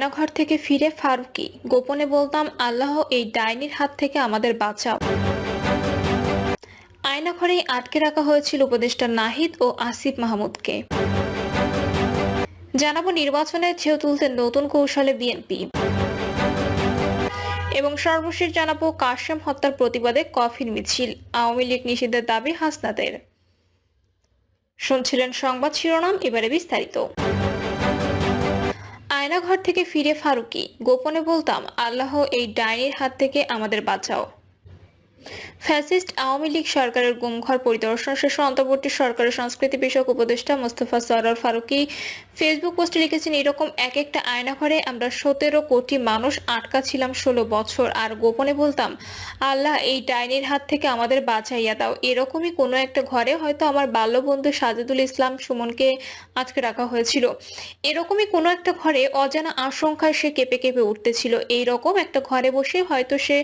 আয়নাঘর থেকে ফিরে ফারুকী গোপনে বলতাম, আল্লাহ এই ডাইনির হাত থেকে আমাদের বাঁচাও। আয়নাঘরেই আটকে রাখা হয়েছিল উপদেষ্টা নাহিদ ও আসিফ মাহমুদকে। জানাবো নির্বাচনে ঢেউ তুলতে নতুন কৌশলে বিএনপি, এবং সর্বশেষ জানাবো কাশেম হত্যার প্রতিবাদে কফিন মিছিল, আওয়ামী লীগ নিষিদ্ধের দাবি হাসনাতের। শুনছিলেন সংবাদ শিরোনাম, এবারে বিস্তারিত। আয়নাঘর থেকে ফিরে ফারুকী গোপনে বলতাম, আল্লাহ এই ডাইনির হাত থেকে আমাদের বাঁচাও। ফ্যাসিস্ট আওয়ামী লীগ সরকারের গুমঘর পরিদর্শন শেষে অন্তর্বর্তী সরকারের সংস্কৃতি বিষয়ক উপদেষ্টা মোস্তফা সরোয়ার ফারুকী ফেসবুক পোস্টে লিখেছেন, এরকম এক একটা আয়নাঘরে আমরা 17 কোটি মানুষ আটকা ছিলাম 16 বছর, আর গোপনে বলতাম, আল্লাহ এই ডাইনির হাত থেকে আমাদের বাঁচাইয়া দাও। এরকমই কোনো একটা ঘরে হয়তো আমার বাল্যবন্ধু সাজেদুল ইসলাম সুমনকে আটকে রাখা হয়েছিল। এরকমই কোনো একটা ঘরে অজানা আশঙ্কায় সে কেঁপে কেঁপে উঠতেছিল। এইরকম একটা ঘরে বসে হয়তো সে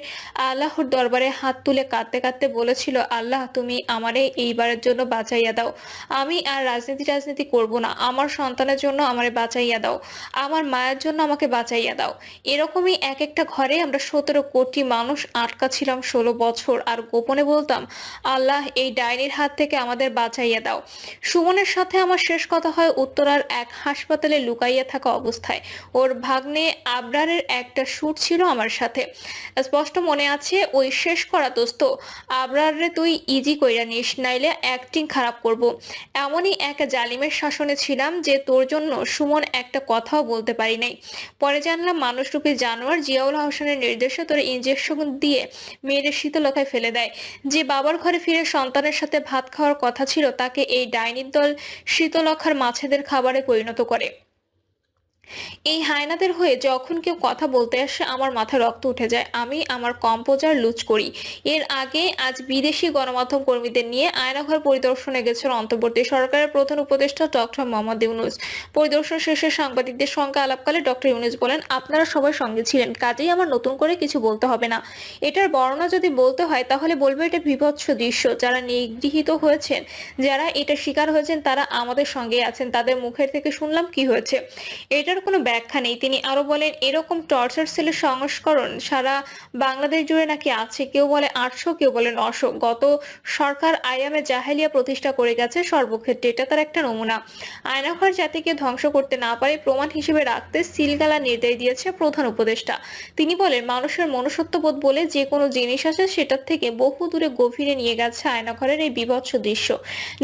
আল্লাহর দরবারে হাত তুলে কাঁদতে কাঁদতে বলেছিল, আল্লাহ তুমি আমারে এইবারের জন্য বাঁচাইয়া দাও। আমি আর রাজনীতি করব না। আমার সন্তানের জন্য আমারে বাঁচাইয়া দাও। আমার মায়ের জন্য আমাকে বাঁচাইয়া দাও। এরকমই এক একটা ঘরে আমরা 17 কোটি মানুষ আটকা ছিলাম 16 বছর, আর গোপনে বলতাম, আল্লাহ এই ডাইনির হাত থেকে আমাদের বাঁচাইয়া দাও। সুমনের সাথে আমার শেষ কথা হয় উত্তরার এক হাসপাতালে লুকাইয়া থাকা অবস্থায়। ওর ভাগ্নে আবরারের একটা শুট ছিল আমার সাথে। স্পষ্ট মনে আছে, ওই শেষ করা দোস্ত, আবরারে তুই ইজি কইরা নিস, নাইলে অ্যাক্টিং খারাপ করব। এমনই এক জালিমের শাসনে ছিলাম যে তোর জন্য সুমন একটা কথাও বলতে পারি নাই। পরে জানলাম মানুষরূপী জানোয়ার জিয়াউল হোসেনের নির্দেশে তোর ইনজেকশন দিয়ে মেয়ের শীতলতায় ফেলে দেয়। যে বাবার ঘরে ফিরে সন্তানের সাথে ভাত খাওয়ার কথা ছিল, তাকে এই ডাইনির দল শীতলক্ষার মাছেদের খাবারে পরিণত করে। এই হায়নাদের হয়ে যখন কেউ কথা বলতে আসে আমার মাথায় রক্ত উঠে যায়। আমি আমার কম্পোজার লুজ করি। এর আগে আজ বিদেশি গণমাধ্যম কর্মীদের নিয়ে আয়নাঘর পরিদর্শনে গেছেন অন্তর্বর্তী সরকারের প্রধান উপদেষ্টা ডক্টর মোহাম্মদ ইউনূস। পরিদর্শন শেষে সাংবাদিকদের সঙ্গে আলাপকালে ডক্টর ইউনূস বলেন, আপনারা সবাই সঙ্গে ছিলেন, কাজেই আমার নতুন করে কিছু বলতে হবে না। এটার বর্ণনা যদি বলতে হয় তাহলে বলবো এটা বিভৎস দৃশ্য। যারা নিগৃহীত হয়েছেন, যারা এটা শিকার হয়েছেন, তারা আমাদের সঙ্গে আছেন। তাদের মুখের থেকে শুনলাম কি হয়েছে। এটার কোনো ব্যাখ্যা নেই। তিনি আরো বলেন, এরকম টর্চার সেলের সংস্করণ সারা বাংলাদেশ জুড়ে নাকি আছে। কেউ বলে 800, কেউ বলে 900। গত সরকার আইয়ামে জাহেলিয়া প্রতিষ্ঠা করে গেছে সর্বক্ষেত্রে, এটা তার একটা নমুনা। আয়নাঘর জাতিকে ধ্বংস করতে না পারে প্রমাণ হিসেবে রাখতে সিলগালা নির্দেশ দিয়েছে প্রধান উপদেষ্টা। তিনি বলেন, মানুষের মনুষ্যত্ববোধ বলে যে কোনো জিনিস আছে, সেটার থেকে বহু দূরে গভীরে নিয়ে গেছে আয়নাঘরের এই বিভৎস দৃশ্য।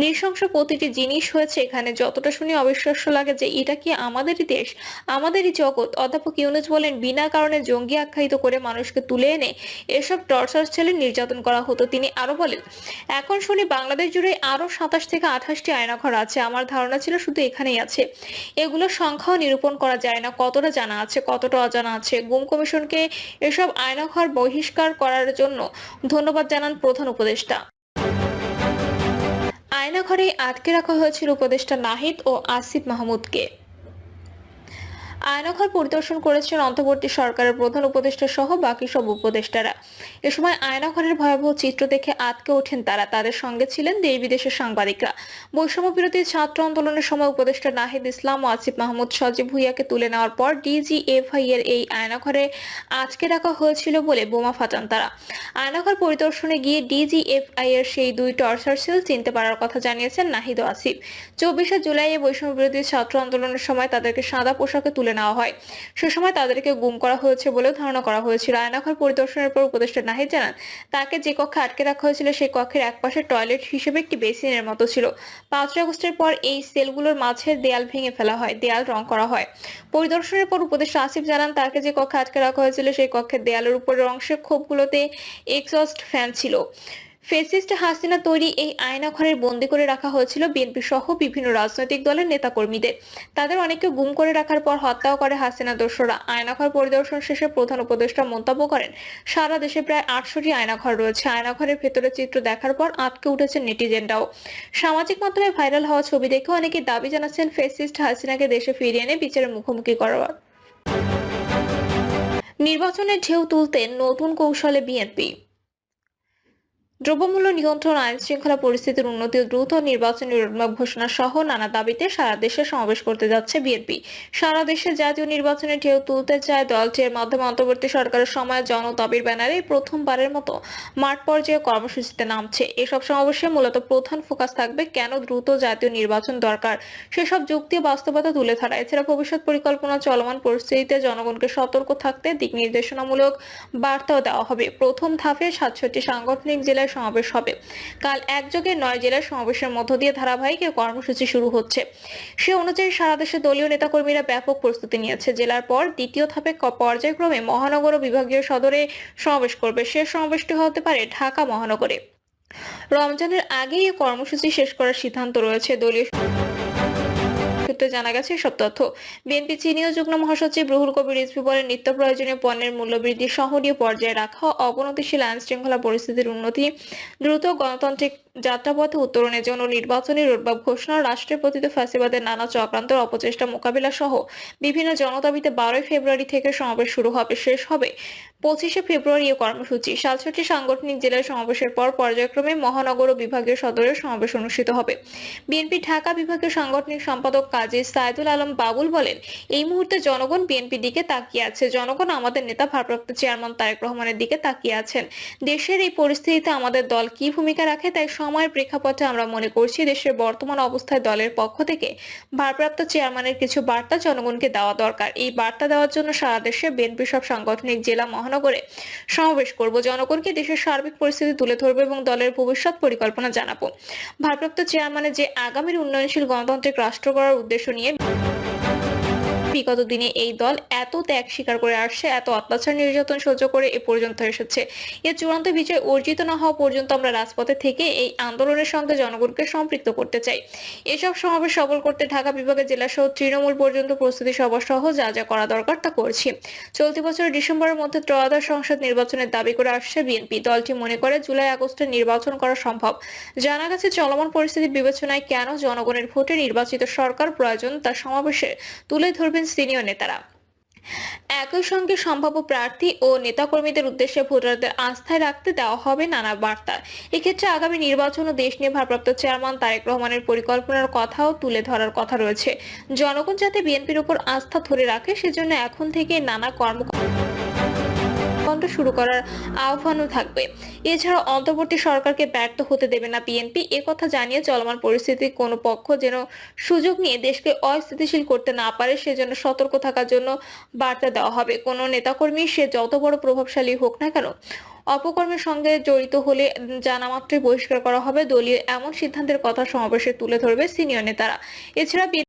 নৃশংস প্রতিটি জিনিস হয়েছে এখানে। যতটা শুনে অবিশ্বাস্য লাগে যে এটা কি আমাদেরই দেশ, আমাদেরই জগৎ। অধ্যাপক ইউনূস বলেন, বিনা কারণে জঙ্গি আখ্যায়িত করে মানুষকে তুলে এনে এসব টর্চার ছেলে নির্যাতন করা হতো। তিনি আরো বলেন, এখন শুনি বাংলাদেশ জুড়ে আরো 27 থেকে 28টি আয়নাঘর আছে। আমার ধারণা ছিল শুধু এখানেই আছে। এগুলোর সংখ্যাও নিরূপণ করা যায় না, কতটা জানা আছে, কতটা অজানা আছে। গুম কমিশনকে এসব আয়নাঘর বহিষ্কার করার জন্য ধন্যবাদ জানান প্রধান উপদেষ্টা। আয়নাঘরে আটকে রাখা হয়েছিল উপদেষ্টা নাহিদ ও আসিফ মাহমুদকে। আয়নাঘর পরিদর্শন করেছেন অন্তর্বর্তী সরকারের প্রধান উপদেষ্টা সহ বাকি সব উপদেষ্টারা। এ সময় আয়নাঘরের ভয়াবহ চিত্র দেখে আঁতকে ওঠেন তারা। তাদের সঙ্গে ছিলেন দেশ বিদেশের সাংবাদিকরা। বৈষম্য বিরোধী ছাত্র আন্দোলনের সময় উপদেষ্টা নাহিদ ইসলাম ও আসিফ মাহমুদ সজীব ভুঁইয়াকে তুলে নেওয়ার পর ডিজিএফআই এর এই আয়নাঘরে আটকে রাখা হয়েছিল বলে বোমা ফাটান তারা। আয়নাঘর পরিদর্শনে গিয়ে ডিজিএফআই এর সেই 2 টর্চার সেল চিনতে পারার কথা জানিয়েছেন নাহিদ ও আসিফ। 24শে জুলাই বৈষম্য বিরোধী ছাত্র আন্দোলনের সময় তাদেরকে সাদা পোশাকে তুলে নেওয়া হয়। সে সময় তাদেরকে গুম করা হয়েছে বলেও ধারণা করা হয়েছিল। আয়নাঘর পরিদর্শনের পর উপদেষ্টা নাহিদ জানান, তাকে যে কক্ষে আটকে রাখা হয়েছিল সেই কক্ষের একপাশে টয়লেট হিসেবে একটি বেসিনের মতো ছিল। 5 আগস্টের পর এই সেলগুলোর মাঝের দেয়াল ভেঙে ফেলা হয়, দেয়াল রং করা হয়। পরিদর্শনের পর উপদেষ্টা আসিফ জানান, তাকে যে কক্ষে আটকে রাখা হয়েছিল সেই কক্ষের দেয়ালের উপরের অংশে খোপগুলোতে এক্সস্ট ফ্যান ছিল। ফ্যাসিস্ট হাসিনা তৈরি এই আয়নাঘরের বন্দী করে রাখা হয়েছিল বিএনপি সহ বিভিন্ন রাজনৈতিক দলের নেতাকর্মীদের। তাদের অনেককে গুম করে রাখার পর হত্যাও করে হাসিনা দোসররা। আয়নাঘর পরিদর্শন শেষে প্রধান উপদেষ্টা মন্তব্য করেন, সারা দেশে প্রায় 800টি আয়নাঘর রয়েছে। আয়নাঘরের ভেতরের চিত্র দেখার পর আঁতকে উঠেছেন নেটিজেনরাও। সামাজিক মাধ্যমে ভাইরাল হওয়া ছবি দেখে অনেকে দাবি জানাচ্ছেন ফ্যাসিস্ট হাসিনাকে দেশে ফিরিয়ে এনে বিচারের মুখোমুখি করার। নির্বাচনের ঢেউ তুলতে নতুন কৌশলে বিএনপি। দ্রব্যমূল্য নিয়ন্ত্রণ, আইন শৃঙ্খলা পরিস্থিতির উন্নতি ও দ্রুত নির্বাচনী রোডম্যাপ ঘোষণা সহ নানা দাবিতে সারা দেশে সমাবেশ করতে যাচ্ছে বিএনপি। সারা দেশে জাতীয় নির্বাচনে ঢেউ তুলতে চায় দলটির মাধ্যমে অন্তর্বর্তী সরকারের সময় জনদাবির ব্যানারে প্রথমবারের মতো মাঠ পর্যায়ে কর্মসূচিতে নামছে। এসব সমাবেশে মূলত প্রধান ফোকাস থাকবে কেন দ্রুত জাতীয় নির্বাচন দরকার সেসব যুক্তি ও বাস্তবতা তুলে ধরা। এছাড়া ভবিষ্যৎ পরিকল্পনা, চলমান পরিস্থিতিতে জনগণকে সতর্ক থাকতে দিক নির্দেশনামূলক বার্তাও দেওয়া হবে। প্রথম ধাপে ৬৭ সাংগঠনিক জেলায় সমাবেশ হবে। কাল একযোগে ৯ জেলার সমাবেশের মধ্য দিয়ে ধারাবাহিক এই কর্মসূচি শুরু হচ্ছে। সে অনুযায়ী সারা দেশে দলীয় নেতাকর্মীরা ব্যাপক প্রস্তুতি নিয়েছে। জেলার পর দ্বিতীয় ধাপে পর্যায়ক্রমে মহানগর ও বিভাগীয় সদরে সমাবেশ করবে। শেষ সমাবেশটি হতে পারে ঢাকা মহানগরে। রমজানের আগেই এই কর্মসূচি শেষ করার সিদ্ধান্ত রয়েছে দলীয় সূত্রে জানা গেছে এসব তথ্য। বিএনপি সিনিয়র যুগ্ম মহাসচিব রুহুল কবির রিজভী বলেন, নিত্য প্রয়োজনীয় পণ্যের মূল্যবৃদ্ধি সহনীয় পর্যায়ে রাখা, অবনতিশীল আইন শৃঙ্খলা পরিস্থিতির উন্নতি, দ্রুত গণতান্ত্রিক যাত্রাপথে উত্তরণের জন্য নির্বাচনী রোডম্যাপ ঘোষণা, রাষ্ট্রের প্রতি ফ্যাসিবাদের নানা চক্রান্তের অপচেষ্টা মোকাবিলা সহ বিভিন্ন জনদাবিতে 12 ফেব্রুয়ারি থেকে সমাবেশ শুরু হবে। শেষ হবে 25 ফেব্রুয়ারি এই কর্মসূচি। ৬৭ সাংগঠনিক জেলার সমাবেশের পর পর্যায়ক্রমে মহানগর ও বিভাগীয় সদরের সমাবেশ অনুষ্ঠিত হবে। বিএনপি ঢাকা বিভাগীয় সাংগঠনিক সম্পাদক কাজী সাইদুল আলম বাবুল বলেন, এই মুহূর্তে জনগণ বিএনপির দিকে তাকিয়ে আছে। জনগণ আমাদের নেতা ভারপ্রাপ্ত চেয়ারম্যান তারেক রহমানের দিকে তাকিয়ে আছেন। দেশের এই পরিস্থিতিতে আমাদের দল কি ভূমিকা রাখে, তাই সময়ের প্রেক্ষাপটে আমরা মনে করছি দেশের বর্তমান অবস্থায় দলের পক্ষ থেকে ভারপ্রাপ্ত চেয়ারম্যানের কিছু বার্তা জনগণকে দেওয়া দরকার। এই বার্তা দেওয়ার জন্য সারা দেশে বিএনপি সব সাংগঠনিক জেলা মহানগরে সমাবেশ করব। জনগণকে দেশের সার্বিক পরিস্থিতি তুলে ধরবো এবং দলের ভবিষ্যৎ পরিকল্পনা জানাবো। ভারপ্রাপ্ত চেয়ারম্যানের যে আগামীর উন্নয়নশীল গণতান্ত্রিক রাষ্ট্র গড়ার উদ্দেশ্য নিয়ে বিগত দিনে এই দল এত ত্যাগ স্বীকার করে আসছে, এত অত্যাচার নির্যাতন সহ্য করে এ পর্যন্ত এসেছে। এর চূড়ান্ত বিজয় অর্জিত না হওয়া পর্যন্ত আমরা রাজপথে থেকে এই আন্দোলনের সঙ্গে জনগণকে সম্পৃক্ত করতে চাই। এসব সমাবেশ সফল করতে ঢাকা বিভাগের জেলা সহ তৃণমূল পর্যন্ত প্রস্তুতি সভা সহ যা যা করা দরকার তা করছি। চলতি বছরের ডিসেম্বরের মধ্যে ত্রয়োদশ সংসদ নির্বাচনের দাবি করে আসছে বিএনপি। দলটি মনে করে জুলাই আগস্টে নির্বাচন করা সম্ভব। জানা গেছে চলমান পরিস্থিতি বিবেচনায় কেন জনগণের ভোটে নির্বাচিত সরকার প্রয়োজন তা সমাবেশে তুলে ধরবেন সিনিয়র নেতারা। একই সঙ্গে সম্ভাব্য প্রার্থী ও নেতাকর্মীদের উদ্দেশ্যে ভোটারদের আস্থায় রাখতে দেওয়া হবে নানা বার্তা। এক্ষেত্রে আগামী নির্বাচন ও দেশ নিয়ে ভারপ্রাপ্ত চেয়ারম্যান তারেক রহমানের পরিকল্পনার কথাও তুলে ধরার কথা রয়েছে। জনগণ যাতে বিএনপির উপর আস্থা ধরে রাখে সেজন্য এখন থেকে নানা শুরু করার আহ্বানও থাকবে। এছাড়া অন্তর্বর্তী সরকারকে ব্যর্থ হতে দেবে না বিএনপি, একথা জানিয়ে চলমান পরিস্থিতির কোনো পক্ষ যেন সুযোগ নিয়ে দেশকে অস্থিতিশীল করতে না পারে সেজন্য সতর্ক থাকার জন্য বার্তা দেওয়া হবে। কোনো নেতাকর্মী সে যত বড় প্রভাবশালী হোক না কেন অপকর্মের সঙ্গে জড়িত হলে জানা মাত্রই বহিষ্কার করা হবে। দলীয় এমন সিদ্ধান্তের কথা সমাবেশে তুলে ধরবে সিনিয়র নেতারা। এছাড়া